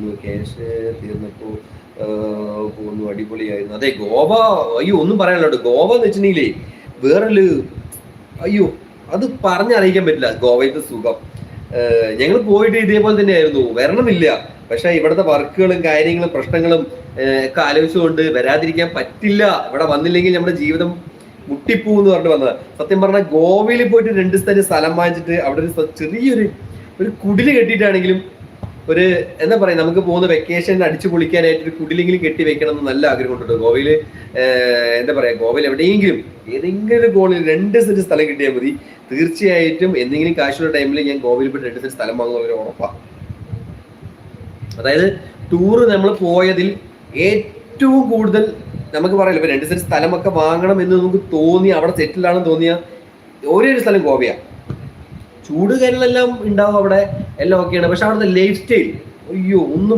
തീർന്നു, ക്യാഷ് തീർന്നപ്പോൾ പോന്നു, അടിപൊളിയായിരുന്നു. അതെ ഗോവ, അയ്യോ ഒന്നും പറയാനുള്ളൂ. ഗോവ എന്ന് വെച്ചിട്ടുണ്ടെങ്കിലേ വേറൊരു, അയ്യോ അത് പറഞ്ഞറിയിക്കാൻ പറ്റില്ല ഗോവയിലത്തെ സുഖം. ഞങ്ങൾ പോയിട്ട് ഇതേപോലെ തന്നെയായിരുന്നു, വരണമെന്നില്ല. പക്ഷെ ഇവിടുത്തെ വർക്കുകളും കാര്യങ്ങളും പ്രശ്നങ്ങളും ഒക്കെ ആലോചിച്ചുകൊണ്ട് വരാതിരിക്കാൻ പറ്റില്ല. ഇവിടെ വന്നില്ലെങ്കിൽ നമ്മുടെ ജീവിതം മുട്ടിപ്പൂ എന്ന് പറഞ്ഞിട്ട് വന്നത്. സത്യം പറഞ്ഞാൽ ഗോവയിൽ പോയിട്ട് 2 സ്ഥലം വാങ്ങിച്ചിട്ട് അവിടെ ഒരു ചെറിയൊരു കുടില് കെട്ടിയിട്ടാണെങ്കിലും ഒരു എന്താ പറയാ, നമുക്ക് പോകുന്ന വെക്കേഷൻ അടിച്ചു പൊളിക്കാനായിട്ട് ഒരു കുടിലെങ്കിലും കെട്ടി വെക്കണം എന്ന് നല്ല ആഗ്രഹം കൊണ്ടിട്ട് ഗോവയിൽ. എന്താ പറയാ, ഗോവയിൽ എവിടെയെങ്കിലും ഏതെങ്കിലും ഒരു കോണിൽ 2 സെന്റ് സ്ഥലം കിട്ടിയാൽ മതി. തീർച്ചയായിട്ടും എന്തെങ്കിലും കാശുള്ള ടൈമിൽ ഞാൻ ഗോവയിൽ പോയിട്ട് 2 സെന്റ് സ്ഥലം വാങ്ങുന്ന ഒരു ഉറപ്പാണ്. അതായത് ടൂറ് നമ്മൾ പോയതിൽ ഏറ്റവും കൂടുതൽ നമുക്ക് പറയാലോ, ഇപ്പൊ 2 സെന്റ് സ്ഥലമൊക്കെ വാങ്ങണം എന്ന് നമുക്ക് തോന്നി, അവിടെ സെറ്റിൽ ആണെന്ന് തോന്നിയ ഒരേ ഒരു സ്ഥലം ഗോവയാണ്. ചൂട് കാര്യങ്ങളെല്ലാം ഉണ്ടാവും അവിടെ, എല്ലാം ഓക്കെയാണ്. പക്ഷെ അവിടുത്തെ ലൈഫ് സ്റ്റൈൽ, അയ്യോ ഒന്നും